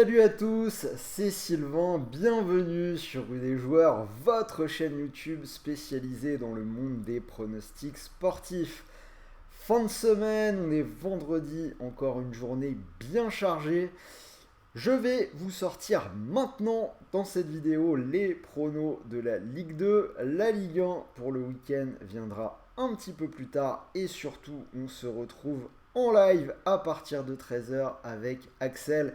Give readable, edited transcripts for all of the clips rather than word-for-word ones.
Salut à tous, c'est Sylvain, bienvenue sur Rue des Joueurs, votre chaîne YouTube spécialisée dans le monde des pronostics sportifs. Fin de semaine, on est vendredi, encore une journée bien chargée. Je vais vous sortir maintenant dans cette vidéo les pronos de la Ligue 2. La Ligue 1 pour le week-end viendra un petit peu plus tard et surtout on se retrouve en live à partir de 13h avec Axel.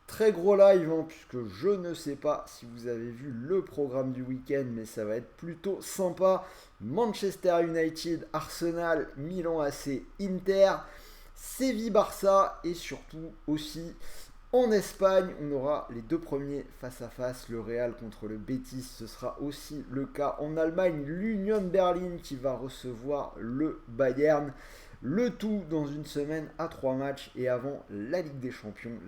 Très gros live puisque je ne sais pas si vous avez vu le programme du week-end mais ça va être plutôt sympa. Manchester United, Arsenal, Milan AC, Inter, Séville-Barça et surtout aussi en Espagne, on aura les deux premiers face à face, le Real contre le Betis, ce sera aussi le cas en Allemagne, l'Union Berlin qui va recevoir le Bayern, le tout dans une semaine à 3 matchs et avant la Ligue des Champions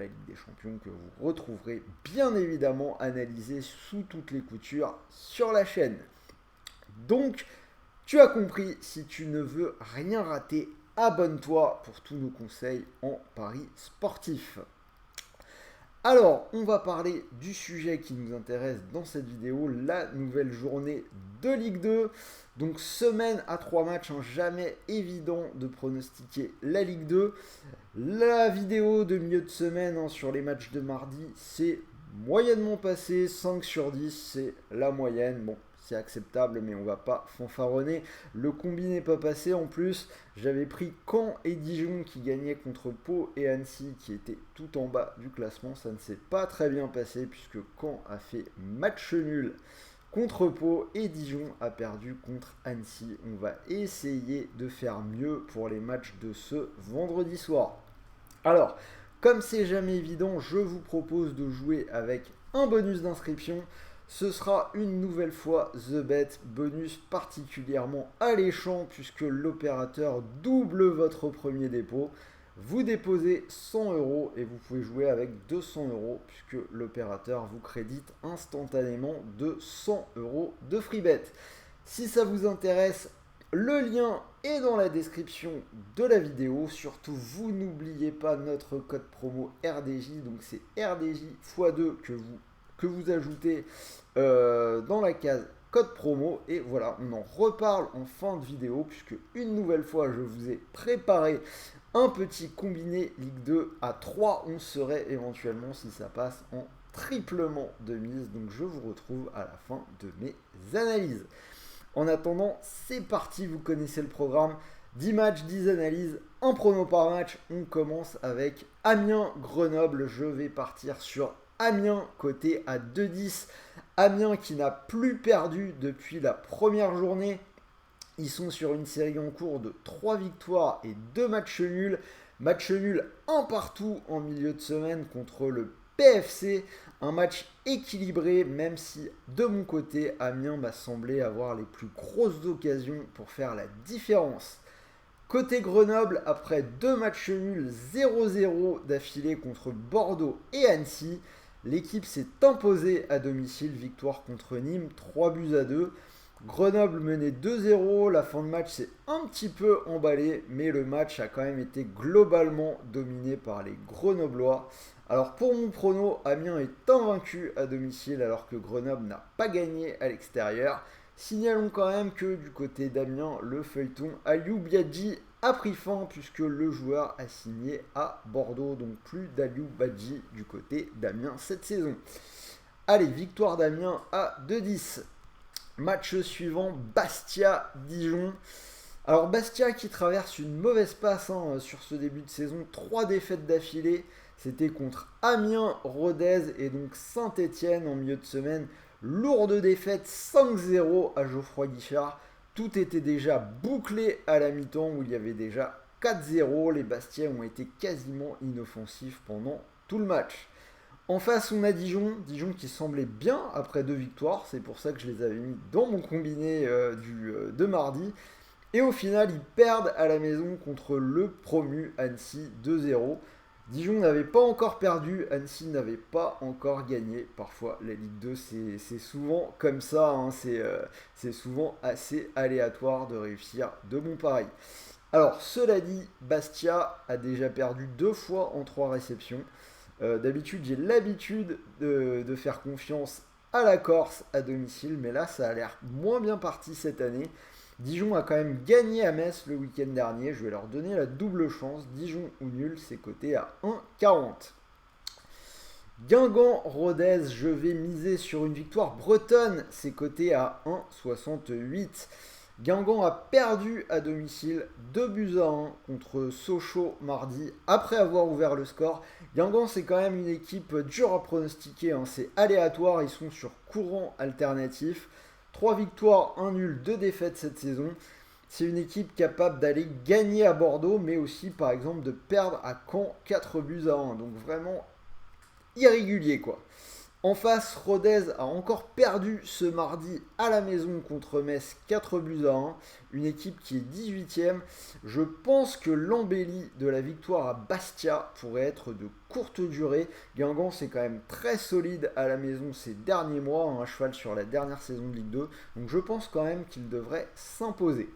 que vous retrouverez bien évidemment analysée sous toutes les coutures sur la chaîne. Donc, tu as compris, si tu ne veux rien rater, abonne-toi pour tous nos conseils en paris sportifs. Alors, on va parler du sujet qui nous intéresse dans cette vidéo, la nouvelle journée de Ligue 2. Donc, semaine à 3 matchs, jamais évident de pronostiquer la Ligue 2. La vidéo de milieu de semaine sur les matchs de mardi, c'est moyennement passé, 5 sur 10, c'est la moyenne. Bon, c'est acceptable, mais on va pas fanfaronner. Le combi n'est pas passé en plus. J'avais pris Caen et Dijon qui gagnaient contre Pau et Annecy qui étaient tout en bas du classement. Ça ne s'est pas très bien passé puisque Caen a fait match nul contre Pau et Dijon a perdu contre Annecy. On va essayer de faire mieux pour les matchs de ce vendredi soir. Alors, comme c'est jamais évident, je vous propose de jouer avec un bonus d'inscription. Ce sera une nouvelle fois The Bet, bonus particulièrement alléchant puisque l'opérateur double votre premier dépôt. Vous déposez 100 € et vous pouvez jouer avec 200 € puisque l'opérateur vous crédite instantanément de 100 € de free bet. Si ça vous intéresse, le lien est dans la description de la vidéo. Surtout, vous n'oubliez pas notre code promo RDJ. Donc c'est RDJ x2 que vous ajoutez dans la case code promo. Et voilà, on en reparle en fin de vidéo puisque une nouvelle fois, je vous ai préparé un petit combiné Ligue 2 à 3. On serait éventuellement, si ça passe, en triplement de mise. Donc je vous retrouve à la fin de mes analyses. En attendant, c'est parti, vous connaissez le programme. 10 matchs, 10 analyses, un prono par match. On commence avec Amiens-Grenoble. Je vais partir sur Amiens côté à 2,10. Amiens qui n'a plus perdu depuis la première journée. Ils sont sur une série en cours de 3 victoires et 2 matchs nuls. Match nul un partout en milieu de semaine contre le PFC. Un match équilibré, même si de mon côté, Amiens m'a semblé avoir les plus grosses occasions pour faire la différence. Côté Grenoble, après 2 matchs nuls 0-0 d'affilée contre Bordeaux et Annecy, l'équipe s'est imposée à domicile, victoire contre Nîmes, 3-2. Grenoble menait 2-0, la fin de match s'est un petit peu emballée, mais le match a quand même été globalement dominé par les Grenoblois. Alors pour mon prono, Amiens est invaincu à domicile alors que Grenoble n'a pas gagné à l'extérieur. Signalons quand même que du côté d'Amiens, le feuilleton Aliou Biadji a pris fin puisque le joueur a signé à Bordeaux. Donc plus d'Aliou Biadji du côté d'Amiens cette saison. Allez, victoire d'Amiens à 2-10. Match suivant, Bastia-Dijon. Alors Bastia qui traverse une mauvaise passe sur ce début de saison, 3 défaites d'affilée. C'était contre Amiens, Rodez et donc Saint-Etienne en milieu de semaine. Lourde défaite 5-0 à Geoffroy Guichard. Tout était déjà bouclé à la mi-temps où il y avait déjà 4-0. Les Bastiais ont été quasiment inoffensifs pendant tout le match. En face, on a Dijon qui semblait bien après 2 victoires. C'est pour ça que je les avais mis dans mon combiné de mardi. Et au final, ils perdent à la maison contre le promu Annecy 2-0. Dijon n'avait pas encore perdu, Annecy n'avait pas encore gagné. Parfois, la Ligue 2, c'est souvent comme ça. C'est souvent assez aléatoire de réussir de bons pareils. Alors, cela dit, Bastia a déjà perdu 2 fois en 3 réceptions. D'habitude, j'ai l'habitude de faire confiance à la Corse à domicile, mais là, ça a l'air moins bien parti cette année. Dijon a quand même gagné à Metz le week-end dernier. Je vais leur donner la double chance. Dijon ou nul, c'est coté à 1,40. Guingamp-Rodez, je vais miser sur une victoire bretonne. C'est coté à 1,68. Guingamp a perdu à domicile 2 buts à 1 contre Sochaux mardi après avoir ouvert le score. Guingamp, c'est quand même une équipe dure à pronostiquer, hein. C'est aléatoire, ils sont sur courant alternatif. 3 victoires, 1 nul, 2 défaites cette saison. C'est une équipe capable d'aller gagner à Bordeaux, mais aussi par exemple de perdre à Caen 4 buts à 1. Donc vraiment irrégulier quoi. En face, Rodez a encore perdu ce mardi à la maison contre Metz 4 buts à 1. Une équipe qui est 18ème. Je pense que l'embellie de la victoire à Bastia pourrait être de courte durée. Guingamp, c'est quand même très solide à la maison ces derniers mois, un cheval sur la dernière saison de Ligue 2. Donc je pense quand même qu'il devrait s'imposer.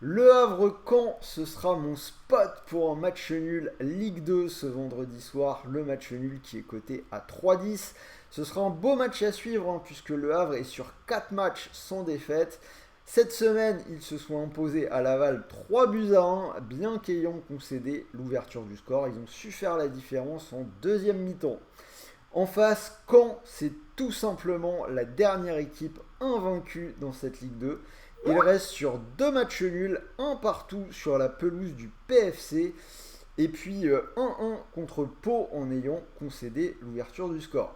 Le Havre-Caen, ce sera mon spot pour un match nul Ligue 2 ce vendredi soir. Le match nul qui est coté à 3,10. Ce sera un beau match à suivre hein, puisque le Havre est sur 4 matchs sans défaite. Cette semaine, ils se sont imposés à Laval 3 buts à 1, bien qu'ayant concédé l'ouverture du score. Ils ont su faire la différence en deuxième mi-temps. En face, Caen, c'est tout simplement la dernière équipe invaincue dans cette Ligue 2. Il reste sur 2 matchs nuls, un partout sur la pelouse du PFC, et puis 1-1 contre Pau en ayant concédé l'ouverture du score.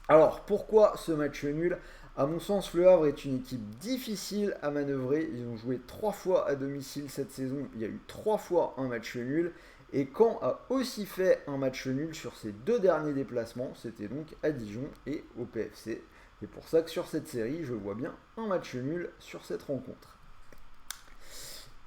Alors, pourquoi ce match nul? À mon sens, le Havre est une équipe difficile à manœuvrer. Ils ont joué 3 fois à domicile cette saison. Il y a eu 3 fois un match nul. Et Caen a aussi fait un match nul sur ses 2 derniers déplacements. C'était donc à Dijon et au PFC. C'est pour ça que sur cette série, je vois bien un match nul sur cette rencontre.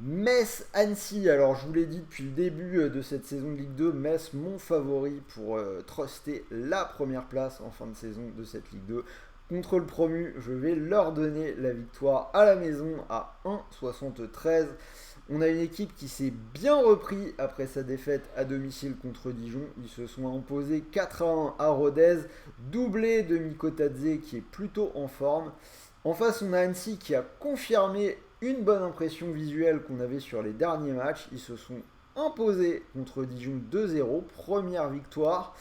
Metz-Annecy, alors je vous l'ai dit depuis le début de cette saison de Ligue 2, Metz mon favori pour truster la première place en fin de saison de cette Ligue 2. Contre le promu, je vais leur donner la victoire à la maison à 1,73. On a une équipe qui s'est bien repris après sa défaite à domicile contre Dijon. Ils se sont imposés 4-1 à Rodez, doublé de Mikotadze qui est plutôt en forme. En face, on a Annecy qui a confirmé une bonne impression visuelle qu'on avait sur les derniers matchs. Ils se sont imposés contre Dijon 2-0, première victoire.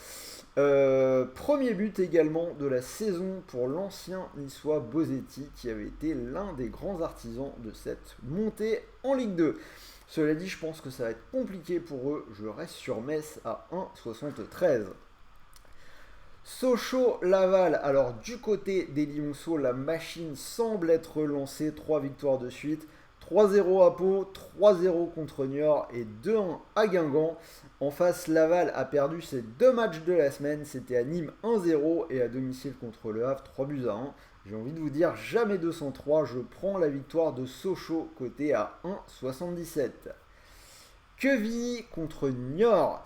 Premier but également de la saison pour l'ancien niçois Bosetti qui avait été l'un des grands artisans de cette montée en Ligue 2. Cela dit, je pense que ça va être compliqué pour eux. Je reste sur Metz à 1,73. Sochaux-Laval. Alors du côté des Lionceaux, la machine semble être relancée. 3 victoires de suite. 3-0 à Pau, 3-0 contre Niort et 2-1 à Guingamp. En face, Laval a perdu ses 2 matchs de la semaine. C'était à Nîmes 1-0 et à domicile contre Le Havre 3 buts à 1. J'ai envie de vous dire, jamais 203. Je prends la victoire de Sochaux côté à 1,77. Quevilly contre Niort.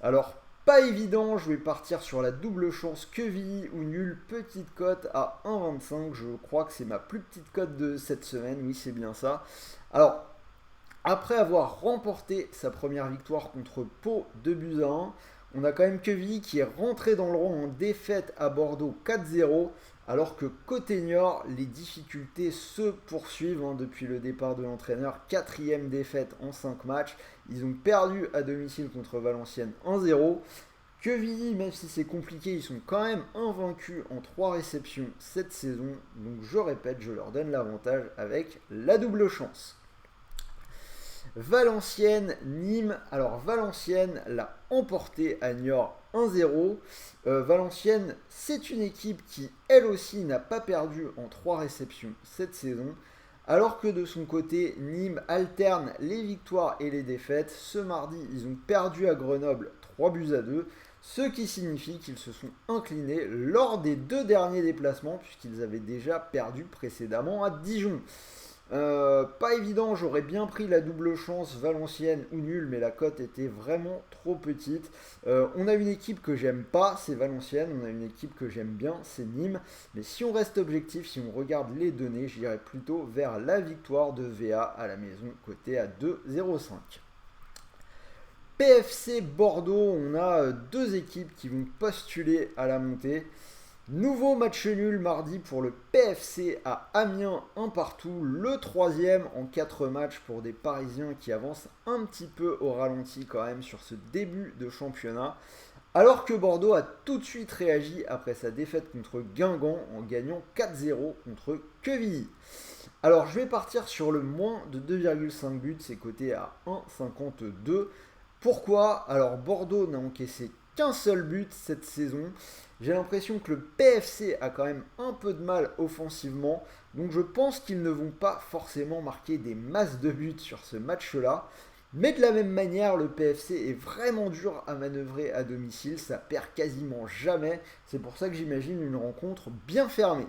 Alors, pas évident, je vais partir sur la double chance Quevilly ou nul, petite cote à 1,25. Je crois que c'est ma plus petite cote de cette semaine, oui c'est bien ça. Alors, après avoir remporté sa première victoire contre Pau 2 buts à 1, on a quand même Quevilly qui est rentré dans le rang en défaite à Bordeaux 4-0. Alors que côté Niort, les difficultés se poursuivent hein, depuis le départ de l'entraîneur. 4e défaite en 5 matchs. Ils ont perdu à domicile contre Valenciennes 1-0. Quevilly, même si c'est compliqué, ils sont quand même invaincus en 3 réceptions cette saison. Donc je répète, je leur donne l'avantage avec la double chance. Valenciennes, Nîmes. Alors Valenciennes l'a emporté à Niort 1-0. Valenciennes, c'est une équipe qui, elle aussi, n'a pas perdu en 3 réceptions cette saison. Alors que de son côté, Nîmes alterne les victoires et les défaites. Ce mardi, ils ont perdu à Grenoble 3 buts à 2. Ce qui signifie qu'ils se sont inclinés lors des 2 derniers déplacements, puisqu'ils avaient déjà perdu précédemment à Dijon. Pas évident, j'aurais bien pris la double chance Valenciennes ou nul, mais la cote était vraiment trop petite. On a une équipe que j'aime pas, c'est Valenciennes. On a une équipe que j'aime bien, c'est Nîmes. Mais si on reste objectif, si on regarde les données, j'irais plutôt vers la victoire de VA à la maison, côté à 2,05. PFC Bordeaux, on a deux équipes qui vont postuler à la montée. Nouveau match nul mardi pour le PFC à Amiens, un partout, le troisième en 4 matchs pour des Parisiens qui avancent un petit peu au ralenti quand même sur ce début de championnat. Alors que Bordeaux a tout de suite réagi après sa défaite contre Guingamp en gagnant 4-0 contre Quevilly. Alors je vais partir sur le moins de 2,5 buts, c'est coté à 1,52. Pourquoi? Alors Bordeaux n'a encaissé qu'un seul but cette saison. J'ai l'impression que le PFC a quand même un peu de mal offensivement. Donc je pense qu'ils ne vont pas forcément marquer des masses de buts sur ce match-là. Mais de la même manière, le PFC est vraiment dur à manœuvrer à domicile. Ça perd quasiment jamais. C'est pour ça que j'imagine une rencontre bien fermée.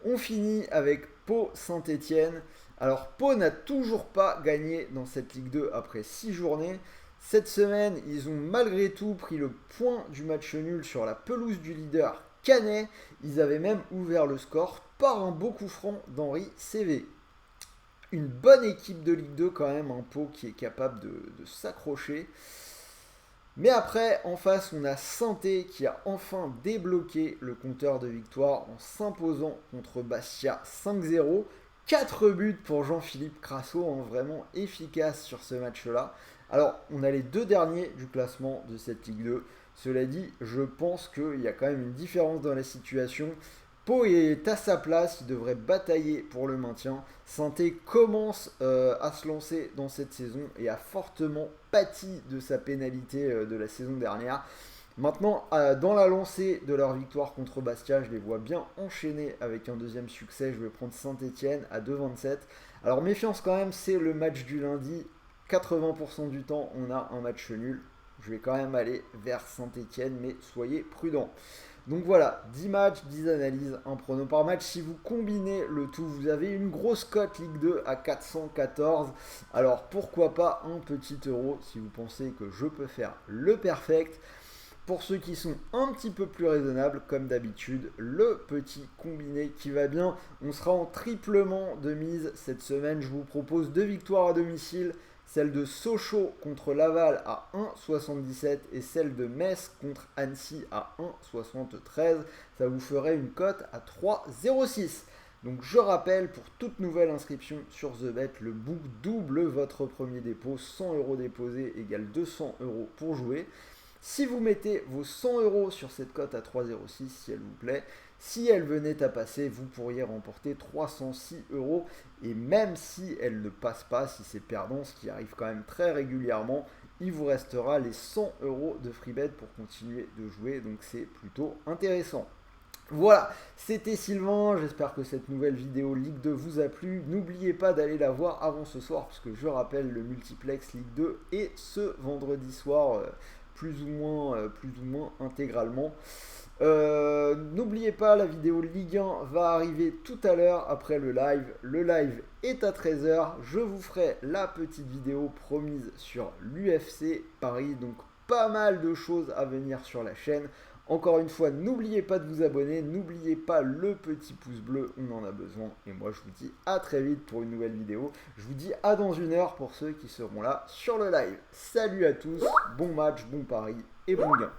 On finit avec Pau Saint-Étienne. Alors Pau n'a toujours pas gagné dans cette Ligue 2 après 6 journées. Cette semaine, ils ont malgré tout pris le point du match nul sur la pelouse du leader Canet. Ils avaient même ouvert le score par un beau coup franc d'Henri CV. Une bonne équipe de Ligue 2 quand même, un Pau qui est capable de s'accrocher. Mais après, en face, on a Saint-Étienne qui a enfin débloqué le compteur de victoire en s'imposant contre Bastia 5-0. 4 buts pour Jean-Philippe Crasso, hein, vraiment efficace sur ce match-là. Alors, on a les deux derniers du classement de cette Ligue 2. Cela dit, je pense qu'il y a quand même une différence dans la situation. Pau est à sa place, il devrait batailler pour le maintien. Saint-Étienne commence à se lancer dans cette saison et a fortement pâti de sa pénalité de la saison dernière. Maintenant, dans la lancée de leur victoire contre Bastia, je les vois bien enchaîner avec un deuxième succès. Je vais prendre Saint-Étienne à 2,27. Alors méfiance quand même, c'est le match du lundi. 80% du temps, on a un match nul. Je vais quand même aller vers Saint-Étienne, mais soyez prudents. Donc voilà, 10 matchs, 10 analyses, un prono par match. Si vous combinez le tout, vous avez une grosse cote Ligue 2 à 414. Alors pourquoi pas un petit euro si vous pensez que je peux faire le perfect. Pour ceux qui sont un petit peu plus raisonnables, comme d'habitude, le petit combiné qui va bien. On sera en triplement de mise cette semaine. Je vous propose 2 victoires à domicile. Celle de Sochaux contre Laval à 1,77 et celle de Metz contre Annecy à 1,73. Ça vous ferait une cote à 3,06. Donc je rappelle, pour toute nouvelle inscription sur TheBet, le book double votre premier dépôt. 100 euros déposés égale 200 euros pour jouer. Si vous mettez vos 100 euros sur cette cote à 3,06, si elle vous plaît, si elle venait à passer, vous pourriez remporter 306 euros. Et même si elle ne passe pas, si c'est perdant, ce qui arrive quand même très régulièrement, il vous restera les 100 euros de FreeBet pour continuer de jouer. Donc c'est plutôt intéressant. Voilà, c'était Sylvain, j'espère que cette nouvelle vidéo Ligue 2 vous a plu. N'oubliez pas d'aller la voir avant ce soir, puisque je rappelle, le multiplex Ligue 2 est ce vendredi soir, plus ou moins intégralement. N'oubliez pas, la vidéo Ligue 1 va arriver tout à l'heure après le live. Le live est à 13h. Je vous ferai la petite vidéo promise sur l'UFC Paris. Donc pas mal de choses à venir sur la chaîne. Encore une fois, n'oubliez pas de vous abonner. N'oubliez pas le petit pouce bleu, on en a besoin. Et moi, je vous dis à très vite pour une nouvelle vidéo. Je vous dis à dans une heure pour ceux qui seront là sur le live. Salut à tous, bon match, bon pari et bon gain.